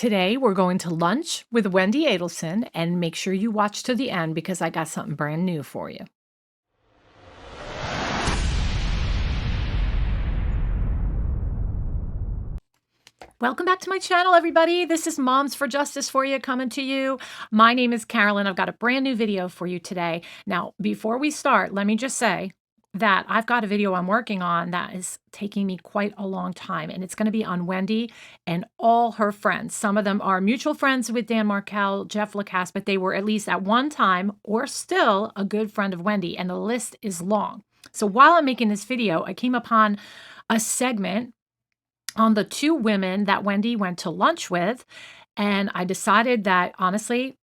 Today, we're going to lunch with Wendi Adelson, and make sure you watch to the end because I got something brand new for you. Welcome back to my channel, everybody. This is Moms for Justice for you coming to you. My name is Carolyn. I've got a brand new video for you today. Now, before we start, let me just say that I've got a video I'm working on that is taking me quite a long time, and it's going to be on Wendi and all her friends. Some of them are mutual friends with Dan Markel, Jeff Lacasse, but they were at least at one time or still a good friend of Wendi, and the list is long. So while I'm making this video, I came upon a segment on the two women that Wendi went to lunch with, and I decided that, honestly,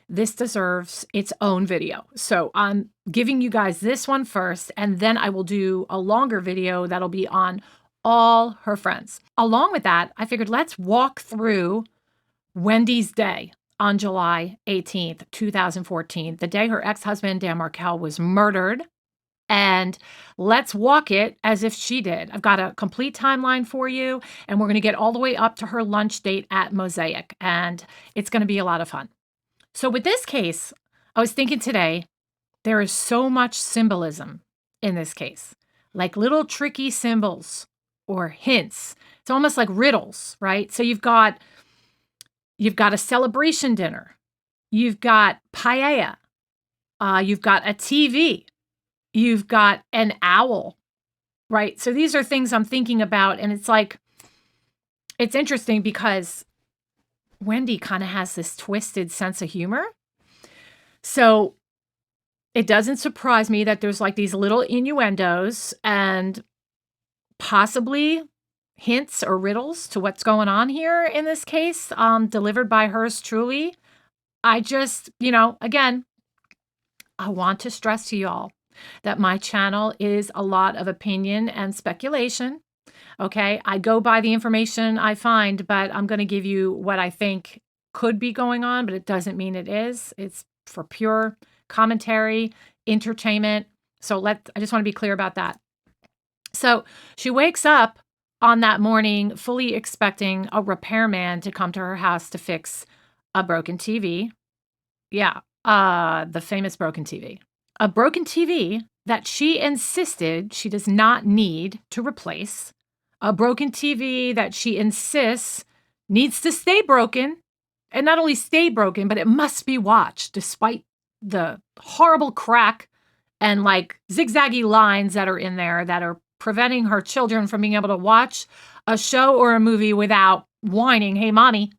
this deserves its own video. So I'm giving you guys this one first, and then I will do a longer video that'll be on all her friends. Along with that, I figured let's walk through Wendi's day on July 18th, 2014, the day her ex-husband, Dan Markel, was murdered. And let's walk it as if she did. I've got a complete timeline for you, and we're going to get all the way up to her lunch date at Mosaic, and it's going to be a lot of fun. So with this case, I was thinking today, there is so much symbolism in this case, like little tricky symbols or hints. It's almost like riddles, right? So you've got a celebration dinner, you've got paella, you've got a TV, you've got an owl, right? So these are things I'm thinking about, and it's like, it's interesting because Wendi kind of has this twisted sense of humor. So it doesn't surprise me that there's like these little innuendos and possibly hints or riddles to what's going on here in this case, delivered by hers truly. I just, again, I want to stress to y'all that my channel is a lot of opinion and speculation. Okay, I go by the information I find, but I'm going to give you what I think could be going on, but it doesn't mean it is. It's for pure commentary, entertainment. So I just want to be clear about that. So she wakes up on that morning fully expecting a repairman to come to her house to fix a broken TV. Yeah, the famous broken TV. A broken TV that she insisted she does not need to replace. A broken TV that she insists needs to stay broken, and not only stay broken, but it must be watched despite the horrible crack and like zigzaggy lines that are in there that are preventing her children from being able to watch a show or a movie without whining, "Hey, mommy,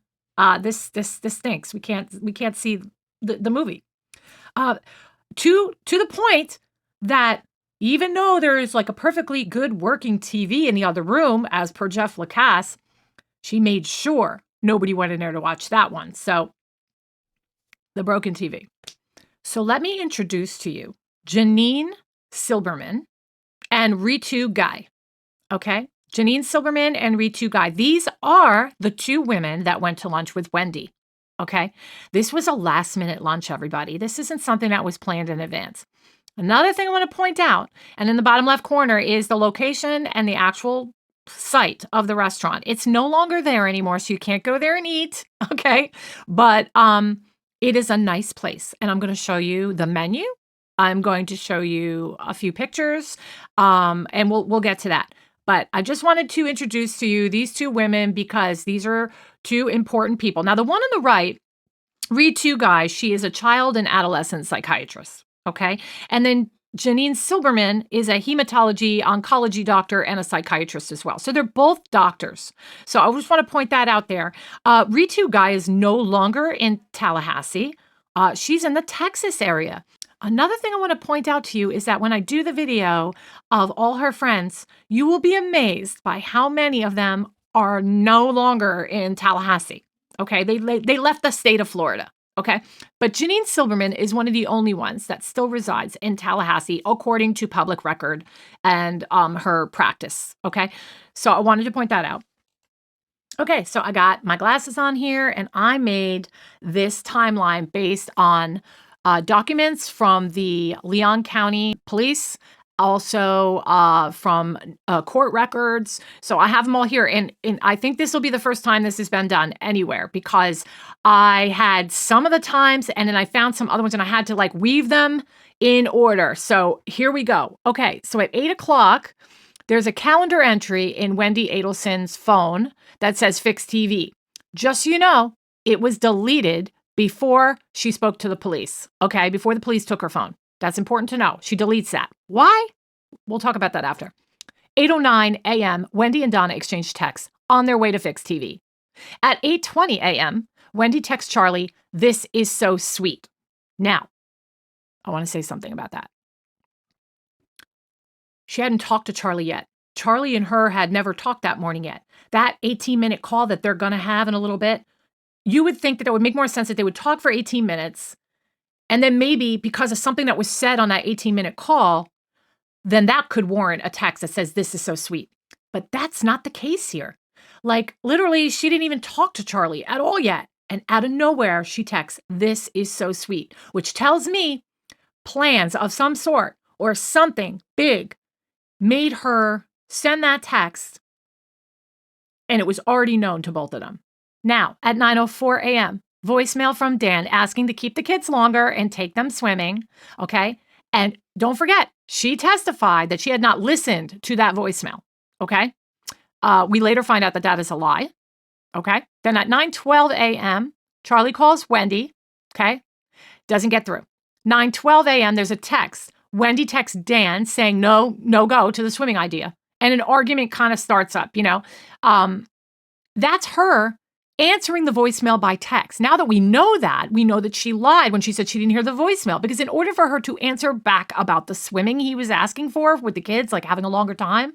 this stinks. We can't see the movie." To the point that even though there is like a perfectly good working TV in the other room, as per Jeff Lacasse, she made sure nobody went in there to watch that one. So the broken TV. So let me introduce to you Janine Silberman and Ritu Gai. Okay? Janine Silberman and Ritu Gai. These are the two women that went to lunch with Wendi. Okay? This was a last minute lunch, everybody. This isn't something that was planned in advance. Another thing I want to point out, and in the bottom left corner, is the location and the actual site of the restaurant. It's no longer there anymore, so you can't go there and eat, okay? But it is a nice place, and I'm going to show you the menu. I'm going to show you a few pictures, and we'll get to that. But I just wanted to introduce to you these two women because these are two important people. Now, the one on the right, Ritu Gai, she is a child and adolescent psychiatrist. Okay. And then Janine Silberman is a hematology oncology doctor and a psychiatrist as well. So they're both doctors. So I just want to point that out there. Ritu Gai is no longer in Tallahassee. She's in the Texas area. Another thing I want to point out to you is that when I do the video of all her friends, you will be amazed by how many of them are no longer in Tallahassee. Okay. They left the state of Florida. Okay. But Janine Silberman is one of the only ones that still resides in Tallahassee, according to public record and her practice. Okay. So I wanted to point that out. Okay. So I got my glasses on here, and I made this timeline based on documents from the Leon County Police also from court records. So I have them all here. And I think this will be the first time this has been done anywhere, because I had some of the times and then I found some other ones and I had to like weave them in order. So here we go. Okay, so at 8 o'clock, there's a calendar entry in Wendi Adelson's phone that says fix TV. Just so you know, it was deleted before she spoke to the police, okay? Before the police took her phone. That's important to know. She deletes that. Why? We'll talk about that after. 8:09 a.m., Wendi and Donna exchange texts on their way to fix TV. At 8:20 a.m., Wendi texts Charlie, "This is so sweet." Now, I want to say something about that. She hadn't talked to Charlie yet. Charlie and her had never talked that morning yet. That 18-minute call that they're going to have in a little bit, you would think that it would make more sense that they would talk for 18 minutes, and then maybe because of something that was said on that 18-minute call, then that could warrant a text that says, "This is so sweet." But that's not the case here. Like, literally, she didn't even talk to Charlie at all yet. And out of nowhere, she texts, "This is so sweet," which tells me plans of some sort or something big made her send that text, and it was already known to both of them. Now, at 9:04 a.m., voicemail from Dan asking to keep the kids longer and take them swimming, okay? And don't forget, she testified that she had not listened to that voicemail, okay? We later find out that that is a lie, okay? Then at 9:12 a.m., Charlie calls Wendi, okay? Doesn't get through. 9:12 a.m., there's a text. Wendi texts Dan saying no go to the swimming idea. And an argument kind of starts up, you know? That's her answering the voicemail by text. Now that we know that she lied when she said she didn't hear the voicemail, because in order for her to answer back about the swimming he was asking for with the kids, like having a longer time,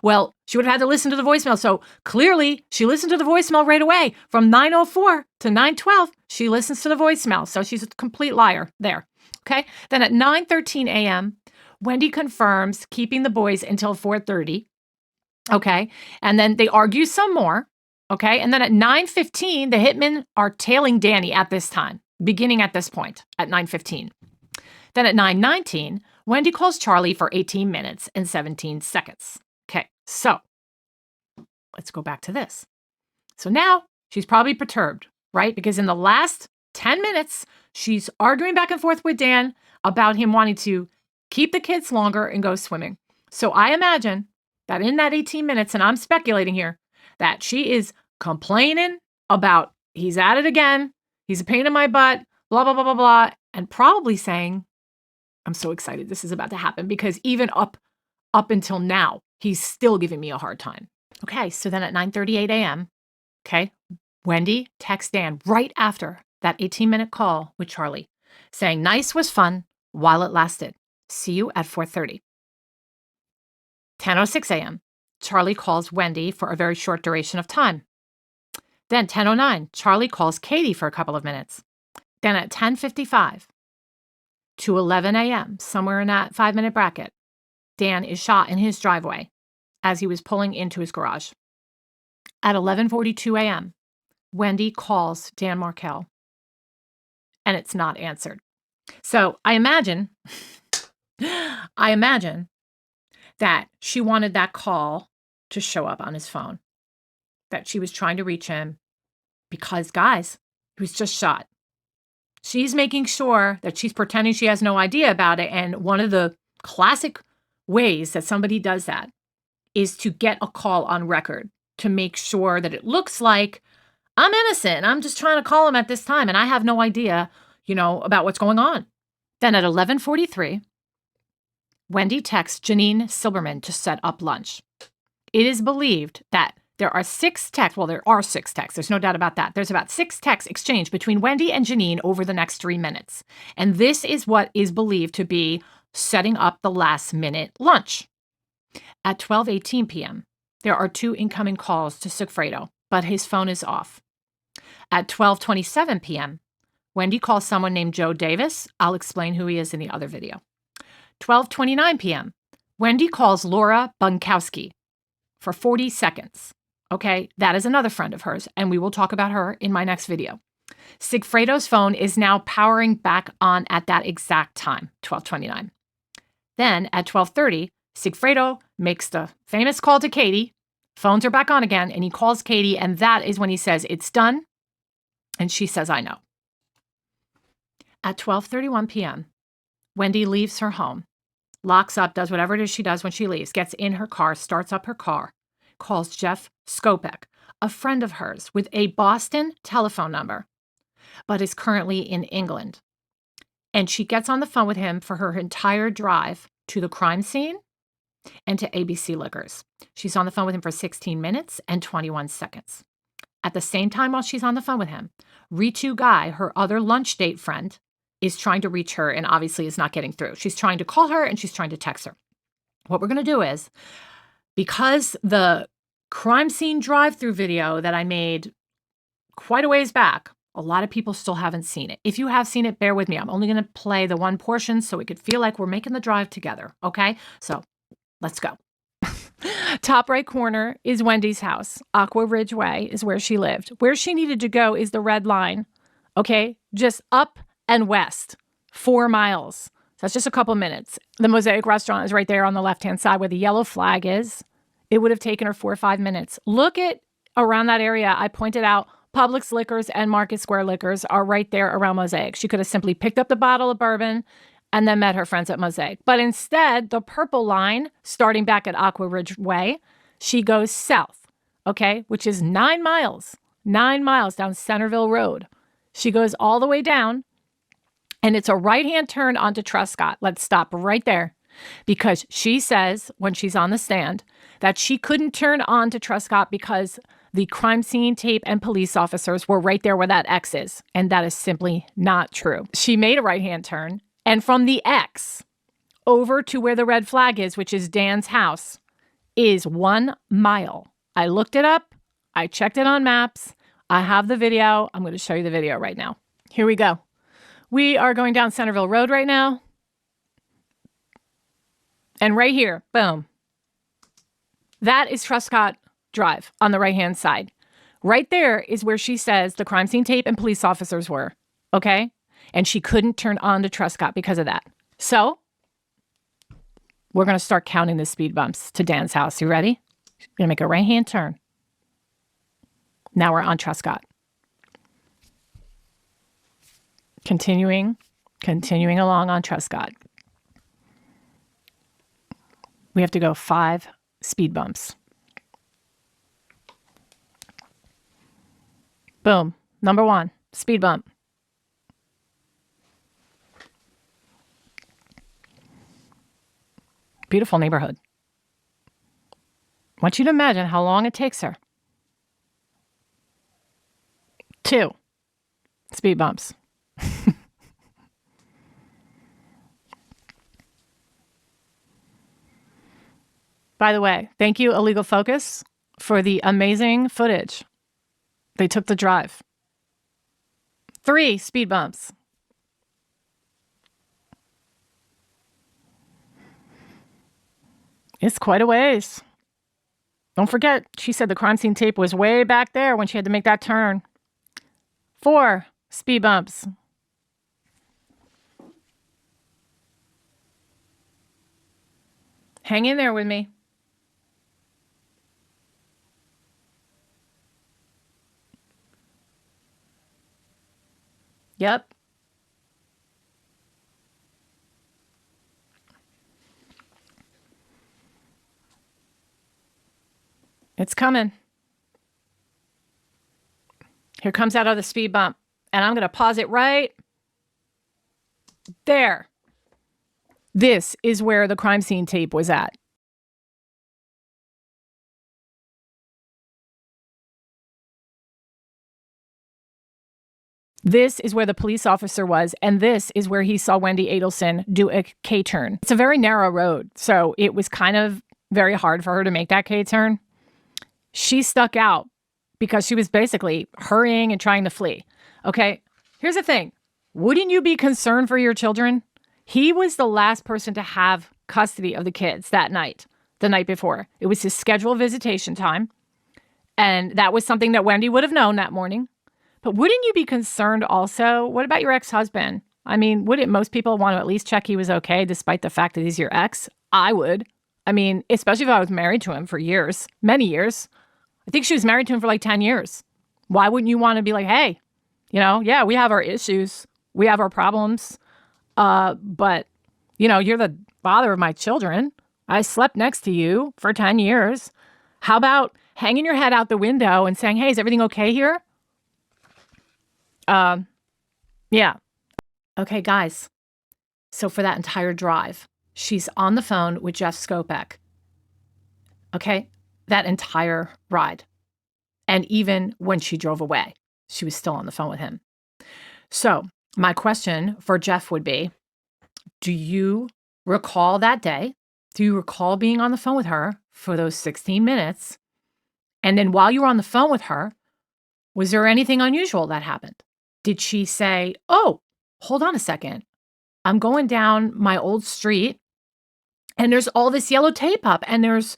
well, she would have had to listen to the voicemail. So clearly she listened to the voicemail right away. From 9:04 to 9:12, she listens to the voicemail. So she's a complete liar there. Okay. Then at 9:13 a.m., Wendi confirms keeping the boys until 4:30. Okay. And then they argue some more. Okay, and then at 9:15, the hitmen are tailing Danny at this time, beginning at this point, at 9:15. Then at 9:19, Wendi calls Charlie for 18 minutes and 17 seconds. Okay, so let's go back to this. So now she's probably perturbed, right? Because in the last 10 minutes, she's arguing back and forth with Dan about him wanting to keep the kids longer and go swimming. So I imagine that in that 18 minutes, and I'm speculating here, that she is complaining about he's at it again, he's a pain in my butt, blah, blah, blah, blah, blah, and probably saying, "I'm so excited this is about to happen because even up until now, he's still giving me a hard time." Okay, so then at 9:38 a.m., okay, Wendi texts Dan right after that 18-minute call with Charlie saying, "Nice was fun while it lasted. See you at 4:30. 10:06 a.m., Charlie calls Wendi for a very short duration of time. Then 10:09, Charlie calls Katie for a couple of minutes. Then at 10:55 to 11 a.m., somewhere in that 5-minute bracket, Dan is shot in his driveway as he was pulling into his garage. At 11:42 a.m., Wendi calls Dan Markel, and it's not answered. So I imagine that she wanted that call to show up on his phone, that she was trying to reach him because, guys, he was just shot. She's making sure that she's pretending she has no idea about it. And one of the classic ways that somebody does that is to get a call on record to make sure that it looks like I'm innocent. I'm just trying to call him at this time and I have no idea, about what's going on. Then at 11:43, Wendi texts Janine Silberman to set up lunch. It is believed that there are 6 texts. Well, there are 6 texts. There's no doubt about that. There's about 6 texts exchanged between Wendi and Janine over the next 3 minutes. And this is what is believed to be setting up the last-minute lunch. At 12:18 p.m., there are 2 incoming calls to Sigfredo, but his phone is off. At 12:27 p.m., Wendi calls someone named Joe Davis. I'll explain who he is in the other video. 12:29 p.m., Wendi calls Laura Bunkowski for 40 seconds. Okay, that is another friend of hers, and we will talk about her in my next video. Sigfredo's phone is now powering back on at that exact time, 12:29. Then at 12:30, Sigfredo makes the famous call to Katie, phones her back on again, and he calls Katie, and that is when he says, it's done. And she says, I know. At 12:31 p.m., Wendi leaves her home, locks up, does whatever it is she does when she leaves, gets in her car, starts up her car, calls Jeff Skopek, a friend of hers with a Boston telephone number, but is currently in England. And she gets on the phone with him for her entire drive to the crime scene and to ABC Liquors. She's on the phone with him for 16 minutes and 21 seconds. At the same time, while she's on the phone with him, Ritu Guy, her other lunch date friend, is trying to reach her and obviously is not getting through. She's trying to call her and she's trying to text her. What we're going to do is, because the crime scene drive-through video that I made quite a ways back, a lot of people still haven't seen it. If you have seen it, bear with me. I'm only going to play the one portion so it could feel like we're making the drive together, okay? So let's go. Top right corner is Wendi's house. Aqua Ridge Way is where she lived. Where she needed to go is the red line, okay? Just up and west, 4 miles. So that's just a couple minutes. The Mosaic restaurant is right there on the left-hand side where the yellow flag is. It would have taken her 4 or 5 minutes. Look at around that area. I pointed out Publix Liquors and Market Square Liquors are right there around Mosaic. She could have simply picked up the bottle of bourbon and then met her friends at Mosaic. But instead, the purple line, starting back at Aqua Ridge Way, she goes south, okay, which is 9 miles down Centerville Road. She goes all the way down, and it's a right-hand turn onto Truscott. Let's stop right there, because she says, when she's on the stand, that she couldn't turn onto Truscott because the crime scene tape and police officers were right there where that X is, and that is simply not true. She made a right-hand turn, and from the X over to where the red flag is, which is Dan's house, is 1 mile. I looked it up. I checked it on maps. I have the video. I'm going to show you the video right now. Here we go. We are going down Centerville Road right now. And right here, boom. That is Truscott Drive on the right-hand side. Right there is where she says the crime scene tape and police officers were, okay? And she couldn't turn on to Truscott because of that. So we're going to start counting the speed bumps to Dan's house. You ready? You're going to make a right-hand turn. Now we're on Truscott. Continuing along on Truscott. We have to go 5 speed bumps. Boom. Number 1, speed bump. Beautiful neighborhood. I want you to imagine how long it takes her. 2 speed bumps. By the way, thank you, Illegal Focus, for the amazing footage. They took the drive. 3 speed bumps. It's quite a ways. Don't forget, she said the crime scene tape was way back there when she had to make that turn. 4 speed bumps. Hang in there with me. Yep. It's coming. Here comes out of the speed bump. And I'm going to pause it right there. This is where the crime scene tape was at. This is where the police officer was, and this is where he saw Wendi Adelson do a K-turn. It's a very narrow road, so it was kind of very hard for her to make that K-turn. She stuck out because she was basically hurrying and trying to flee. Okay, here's the thing. Wouldn't you be concerned for your children? He was the last person to have custody of the kids that night, the night before. It was his scheduled visitation time, and that was something that Wendi would have known that morning. But wouldn't you be concerned also? What about your ex-husband? I mean, wouldn't most people want to at least check he was okay, despite the fact that he's your ex? I would. I mean, especially if I was married to him for years, many years. I think she was married to him for like 10 years. Why wouldn't you want to be like, hey, yeah, we have our issues. We have our problems. But, you're the father of my children. I slept next to you for 10 years. How about hanging your head out the window and saying, hey, is everything okay here? Yeah. Okay, guys. So for that entire drive, she's on the phone with Jeff Skopek. Okay? That entire ride. And even when she drove away, she was still on the phone with him. So my question for Jeff would be, do you recall that day? Do you recall being on the phone with her for those 16 minutes? And then while you were on the phone with her, was there anything unusual that happened? Did she say, oh, hold on a second. I'm going down my old street and there's all this yellow tape up and there's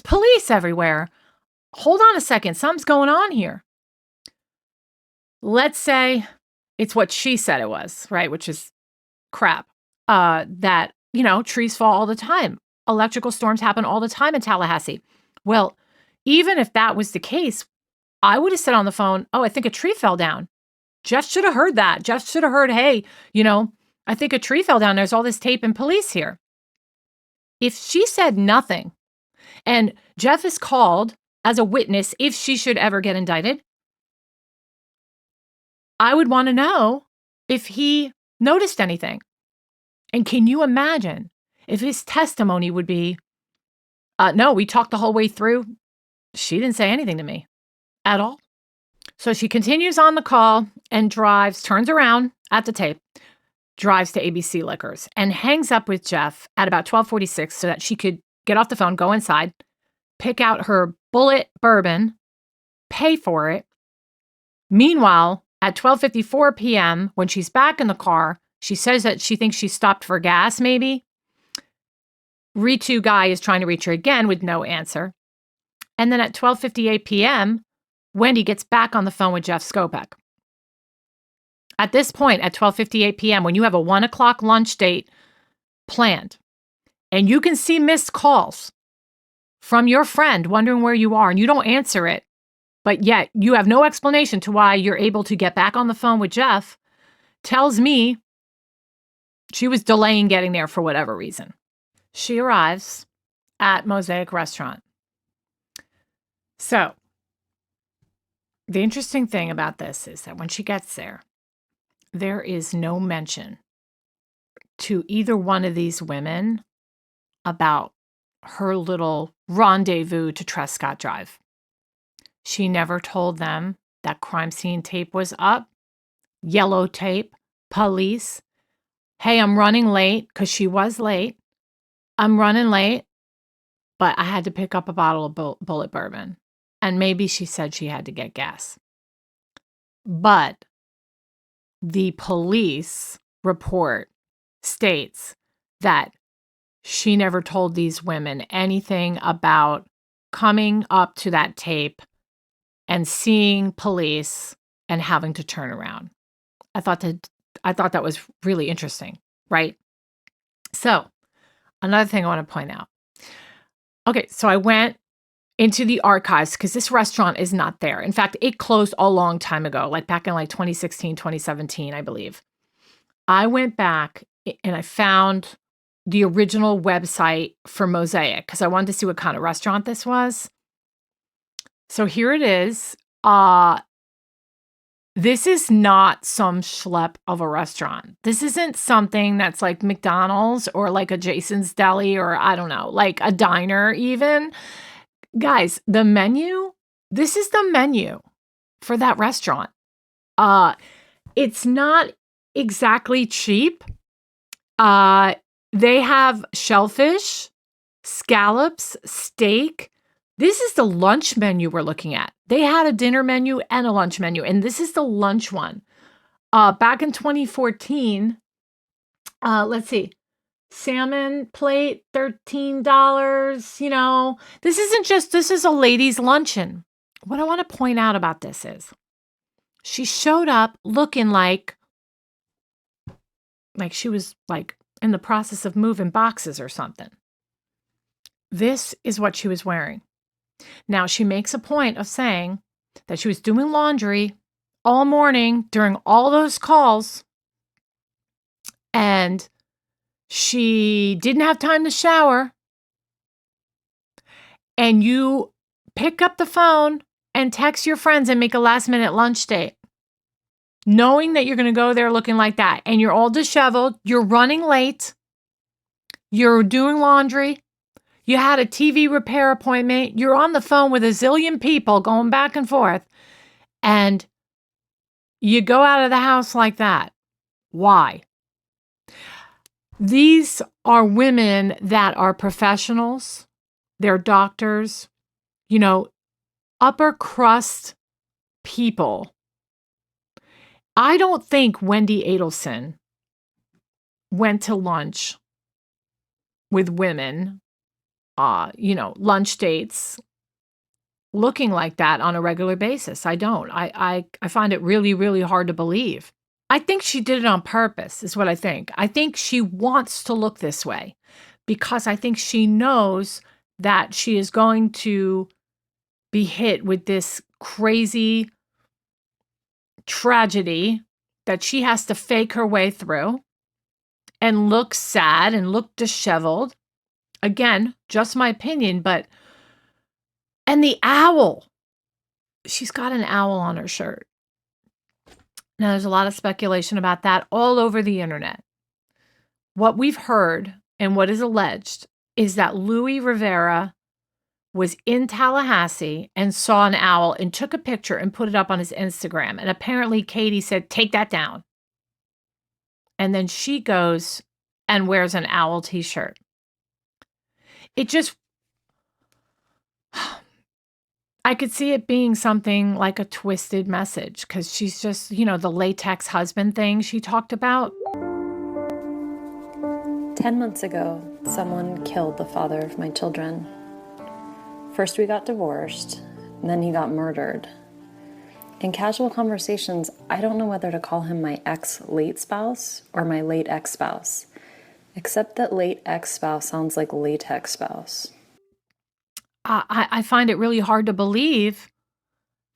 police everywhere. Hold on a second. Something's going on here. Let's say it's what she said it was, right? Which is crap. That, trees fall all the time. Electrical storms happen all the time in Tallahassee. Well, even if that was the case, I would have said on the phone, oh, I think a tree fell down. Jeff should have heard that. Jeff should have heard, hey, I think a tree fell down. There's all this tape and police here. If she said nothing and Jeff is called as a witness, if she should ever get indicted, I would want to know if he noticed anything. And can you imagine if his testimony would be, no, we talked the whole way through. She didn't say anything to me at all. So she continues on the call and turns around at the tape, drives to ABC Liquors and hangs up with Jeff at about 12:46 so that she could get off the phone, go inside, pick out her bullet bourbon, pay for it. Meanwhile, at 12:54 p.m., when she's back in the car, she says that she thinks she stopped for gas, maybe. Ritu guy is trying to reach her again with no answer. And then at 12:58 p.m., Wendi gets back on the phone with Jeff Skopek. At this point, at 12:58 p.m., when you have a 1 o'clock lunch date planned, and you can see missed calls from your friend wondering where you are, and you don't answer it, but yet you have no explanation to why you're able to get back on the phone with Jeff, tells me she was delaying getting there for whatever reason. She arrives at Mosaic Restaurant. So, the interesting thing about this is that when she gets there, there is no mention to either one of these women about her little rendezvous to Trescott Drive. She never told them that crime scene tape was up, yellow tape, police. Hey, I'm running late, because she was late. I'm running late, but I had to pick up a bottle of bullet bourbon. And maybe she said she had to get gas. But the police report states that she never told these women anything about coming up to that tape and seeing police and having to turn around. I thought that was really interesting, right? So, another thing I want to point out. Okay, so I went into the archives because this restaurant is not there. In fact, it closed a long time ago, like back in 2016, 2017, I believe. I went back and I found the original website for Mosaic because I wanted to see what kind of restaurant this was. So here it is. This is not some schlep of a restaurant. This isn't something that's like McDonald's or like a Jason's Deli or I don't know, like a diner even. Guys, the menu, this is the menu for that restaurant. It's not exactly cheap. They have shellfish, scallops, steak. This is the lunch menu we're looking at. They had a dinner menu and a lunch menu, and this is the lunch one. Back in 2014, let's see. Salmon plate, $13. This is a ladies' luncheon. What I want to point out about this is she showed up looking like she was like in the process of moving boxes or something. This is what she was wearing. Now, she makes a point of saying that she was doing laundry all morning during all those calls, and she didn't have time to shower, and you pick up the phone and text your friends and make a last-minute lunch date, knowing that you're going to go there looking like that, and you're all disheveled, you're running late, you're doing laundry, you had a TV repair appointment, you're on the phone with a zillion people going back and forth, and you go out of the house like that. Why? These are women that are professionals. They're doctors, upper crust people. I don't think Wendi Adelson went to lunch with women, lunch dates, looking like that on a regular basis. I don't. I find it really, really hard to believe. I think she did it on purpose, is what I think. I think she wants to look this way because I think she knows that she is going to be hit with this crazy tragedy that she has to fake her way through and look sad and look disheveled. Again, just my opinion, and the owl. She's got an owl on her shirt. Now, there's a lot of speculation about that all over the internet. What we've heard and what is alleged is that Louis Rivera was in Tallahassee and saw an owl and took a picture and put it up on his Instagram. And apparently Katie said, take that down. And then she goes and wears an owl t-shirt. It just, I could see it being something like a twisted message because she's just, the latex husband thing she talked about. 10 months ago, someone killed the father of my children. First we got divorced, and then he got murdered. In casual conversations, I don't know whether to call him my ex-late spouse or my late ex-spouse, except that late ex-spouse sounds like latex spouse. I find it really hard to believe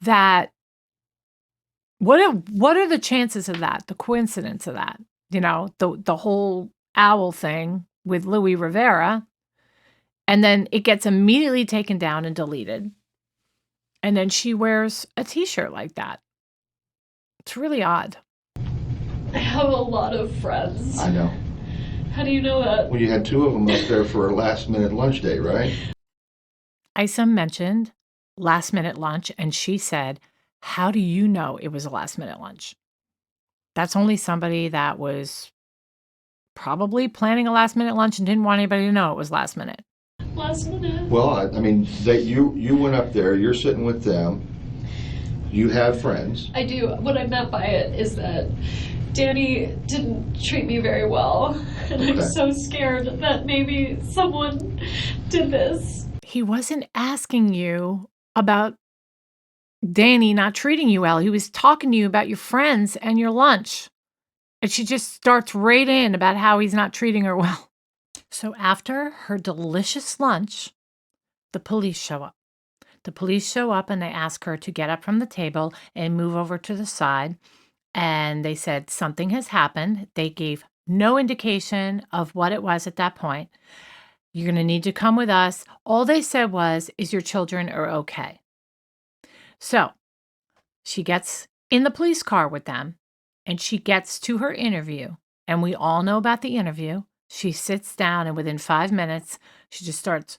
that. What are the chances of that? The coincidence of that? The whole owl thing with Louis Rivera, and then it gets immediately taken down and deleted, and then she wears a t-shirt like that. It's really odd. I have a lot of friends. I know. How do you know that? Well, you had two of them up there for a last-minute lunch date, right? Isa mentioned last-minute lunch, and she said, how do you know it was a last-minute lunch? That's only somebody that was probably planning a last-minute lunch and didn't want anybody to know it was last minute. Last minute? Well, I mean, you went up there, you're sitting with them, you have friends. I do. What I meant by it is that Danny didn't treat me very well, and I'm so scared that maybe someone did this. He wasn't asking you about Danny not treating you well. He was talking to you about your friends and your lunch. And she just starts right in about how he's not treating her well. So after her delicious lunch, the police show up. The police show up and they ask her to get up from the table and move over to the side. And they said something has happened. They gave no indication of what it was at that point. You're going to need to come with us. All they said was, is your children are okay? So she gets in the police car with them and she gets to her interview. And we all know about the interview. She sits down and within 5 minutes, she just starts,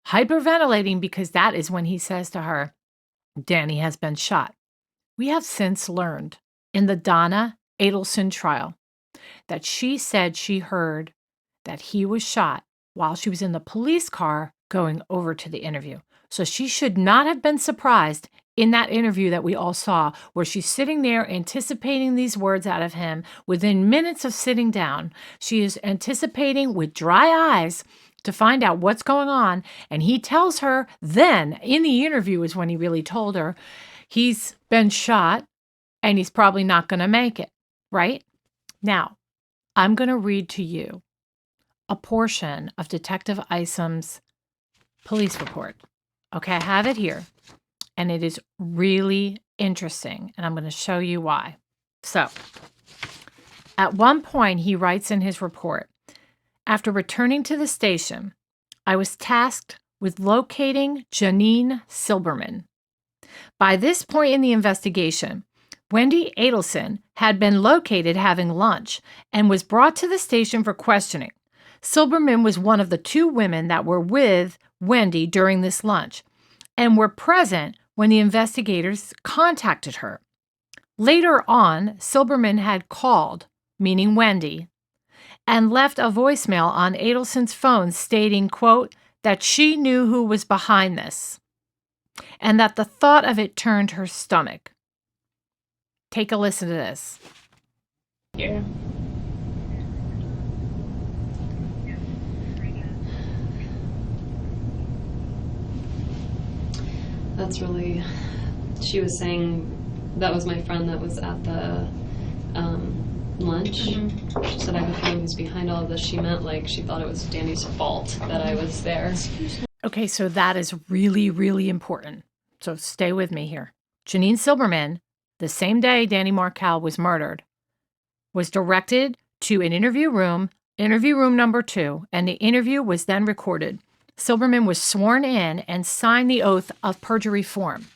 hyperventilating because that is when he says to her, Danny has been shot. We have since learned in the Donna Adelson trial that she said she heard that he was shot while she was in the police car going over to the interview. So she should not have been surprised in that interview that we all saw, where she's sitting there anticipating these words out of him. Within minutes of sitting down, she is anticipating with dry eyes to find out what's going on. And he tells her then, in the interview is when he really told her, he's been shot and he's probably not going to make it, right? Now, I'm going to read to you a portion of Detective Isom's police report. Okay, I have it here, and it is really interesting, and I'm going to show you why. So, at one point, he writes in his report, after returning to the station, I was tasked with locating Janine Silberman. By this point in the investigation, Wendi Adelson had been located having lunch and was brought to the station for questioning. Silberman was one of the 2 women that were with Wendi during this lunch and were present when the investigators contacted her. Later on, Silberman had called, meaning Wendi, and left a voicemail on Adelson's phone stating, quote, that she knew who was behind this and that the thought of it turned her stomach. Take a listen to this. Here. That's really, she was saying that was my friend that was at the lunch. She said I have a feeling who's behind all of this. She meant like she thought it was Danny's fault that I was there. Okay, so that is really, really important. So stay with me here. Janine Silberman, the same day Danny Markel was murdered, was directed to an interview room number 2, and the interview was then recorded. Silberman was sworn in and signed the oath of perjury form.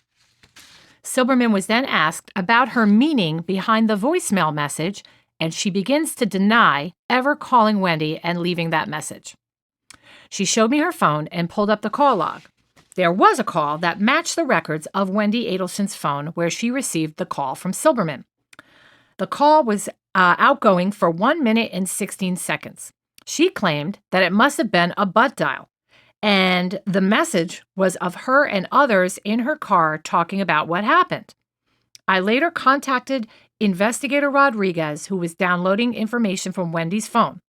Silberman was then asked about her meaning behind the voicemail message, and she begins to deny ever calling Wendi and leaving that message. She showed me her phone and pulled up the call log. There was a call that matched the records of Wendi Adelson's phone where she received the call from Silberman. The call was outgoing for 1 minute and 16 seconds. She claimed that it must have been a butt dial, and the message was of her and others in her car talking about what happened. I later contacted Investigator Rodriguez, who was downloading information from Wendi's phone.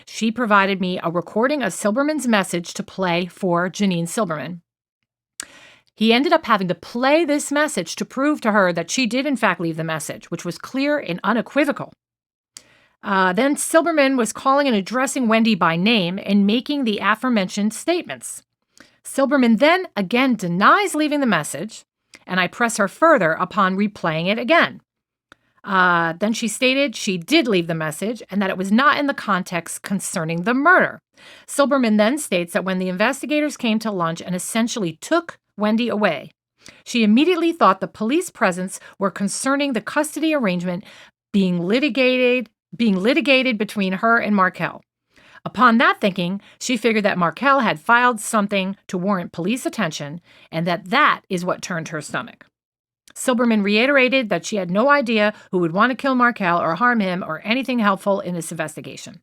She provided me a recording of Silberman's message to play for Janine Silberman. He ended up having to play this message to prove to her that she did in fact leave the message, which was clear and unequivocal. Then Silberman was calling and addressing Wendi by name and making the aforementioned statements. Silberman then again denies leaving the message, and I press her further upon replaying it again. Then she stated she did leave the message and that it was not in the context concerning the murder. Silberman then states that when the investigators came to lunch and essentially took Wendi away, she immediately thought the police presence were concerning the custody arrangement being litigated between her and Markel. Upon that thinking, she figured that Markel had filed something to warrant police attention and that is what turned her stomach. Silberman reiterated that she had no idea who would want to kill Markel or harm him or anything helpful in this investigation.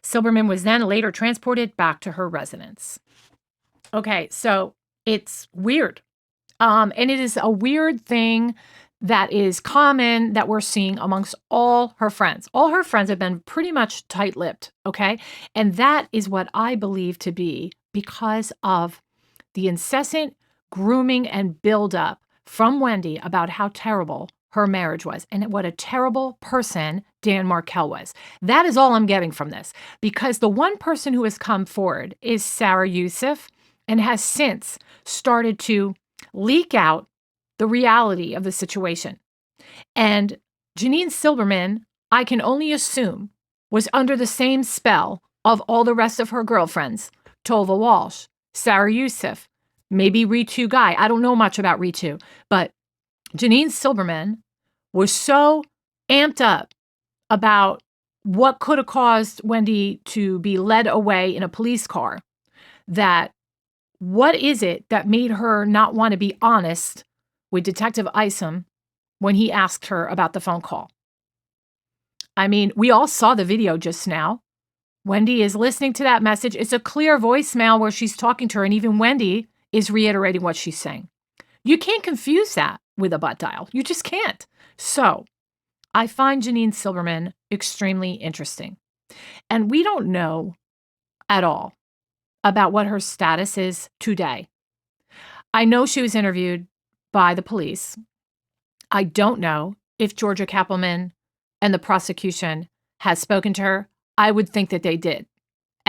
Silberman was then later transported back to her residence. Okay, so it's weird. And it is a weird thing that is common that we're seeing amongst all her friends. All her friends have been pretty much tight-lipped, okay? And that is what I believe to be because of the incessant grooming and buildup from Wendi about how terrible her marriage was and what a terrible person Dan Markel was. That is all I'm getting from this, because the one person who has come forward is Sarah Youssef and has since started to leak out the reality of the situation. And Janine Silberman, I can only assume, was under the same spell of all the rest of her girlfriends, Tova Walsh, Sarah Youssef, maybe Ritu Guy. I don't know much about Ritu, but Janine Silberman was so amped up about what could have caused Wendi to be led away in a police car that what is it that made her not want to be honest with Detective Isom when he asked her about the phone call? I mean, we all saw the video just now. Wendi is listening to that message. It's a clear voicemail where she's talking to her, and even Wendi is reiterating what she's saying. You can't confuse that with a butt dial. You just can't. So I find Janine Silberman extremely interesting. And we don't know at all about what her status is today. I know she was interviewed by the police. I don't know if Georgia Kappelman and the prosecution has spoken to her. I would think that they did.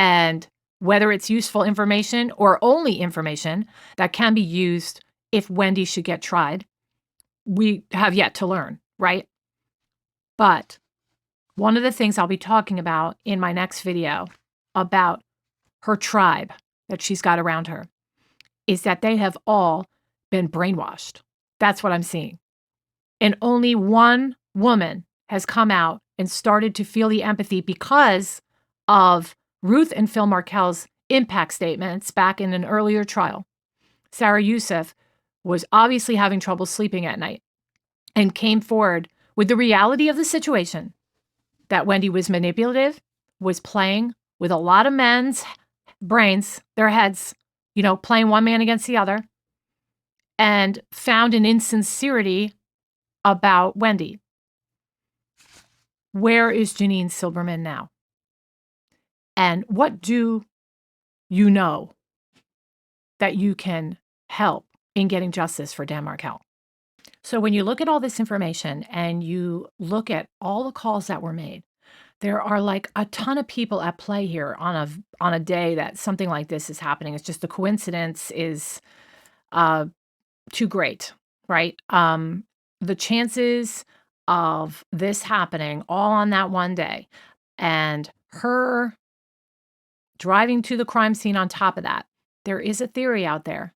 and whether it's useful information or only information that can be used if Wendi should get tried, we have yet to learn, right? But one of the things I'll be talking about in my next video about her tribe that she's got around her is that they have all been brainwashed. That's what I'm seeing. And only one woman has come out and started to feel the empathy because of Ruth and Phil Markel's impact statements back in an earlier trial. Sarah Youssef was obviously having trouble sleeping at night and came forward with the reality of the situation, that Wendi was manipulative, was playing with a lot of men's brains, their heads, playing one man against the other, and found an insincerity about Wendi. Where is Janine Silberman now? And what do you know that you can help in getting justice for Dan Markel? So when you look at all this information and you look at all the calls that were made, there are like a ton of people at play here on a day that something like this is happening. It's just the coincidence is too great, right? The chances of this happening all on that one day and her driving to the crime scene on top of that, there is a theory out there,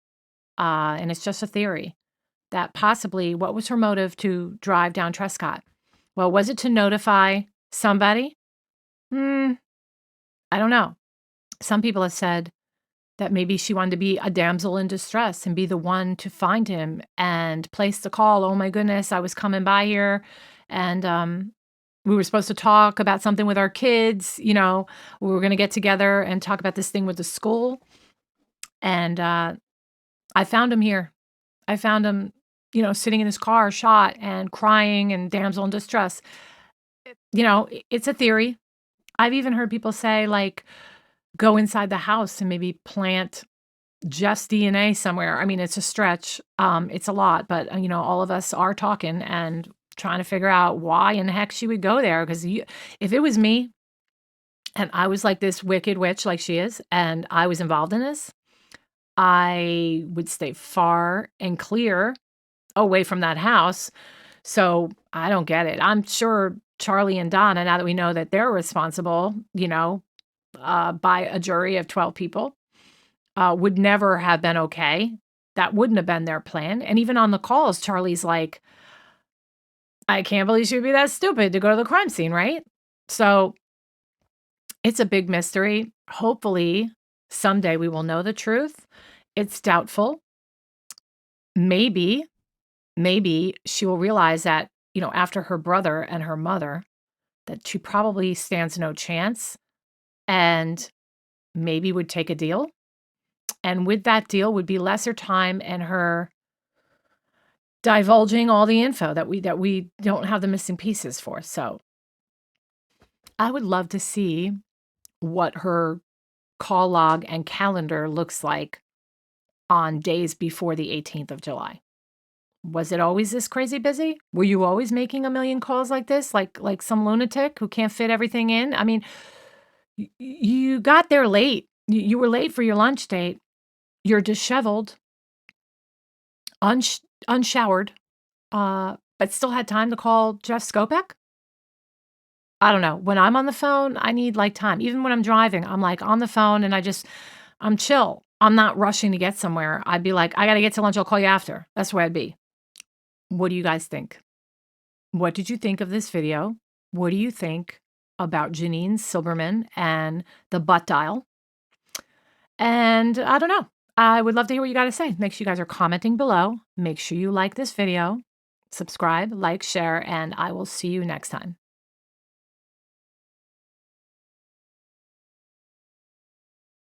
and it's just a theory, that possibly what was her motive to drive down Trescott? Well, was it to notify somebody? I don't know. Some people have said that maybe she wanted to be a damsel in distress and be the one to find him and place the call. Oh my goodness, I was coming by here and we were supposed to talk about something with our kids. We were going to get together and talk about this thing with the school. And I found him here. I found him, sitting in his car, shot and crying and damsel in distress. It's a theory. I've even heard people say, like, go inside the house and maybe plant just DNA somewhere. I mean, it's a stretch. It's a lot, but, all of us are talking and trying to figure out why in the heck she would go there. Because if it was me and I was like this wicked witch like she is, and I was involved in this, I would stay far and clear away from that house. So I don't get it. I'm sure Charlie and Donna, now that we know that they're responsible, by a jury of 12 people, would never have been okay. That wouldn't have been their plan. And even on the calls, Charlie's like, I can't believe she would be that stupid to go to the crime scene, right? So it's a big mystery. Hopefully, someday we will know the truth. It's doubtful. Maybe she will realize that, after her brother and her mother, that she probably stands no chance and maybe would take a deal. And with that deal would be lesser time and her divulging all the info that we don't have the missing pieces for. So I would love to see what her call log and calendar looks like on days before the 18th of July. Was it always this crazy busy? Were you always making a million calls like this, like some lunatic who can't fit everything in? I mean, you got there late. You were late for your lunch date. You're disheveled, unshowered, but still had time to call Jeff Skopek? I don't know. When I'm on the phone, I need like time. Even when I'm driving, I'm like on the phone and I'm chill. I'm not rushing to get somewhere. I'd be like, I got to get to lunch. I'll call you after. That's where I'd be. What do you guys think? What did you think of this video? What do you think about Janine Silberman and the butt dial? And I don't know. I would love to hear what you got to say. Make sure you guys are commenting below. Make sure you like this video, subscribe, like, share, and I will see you next time.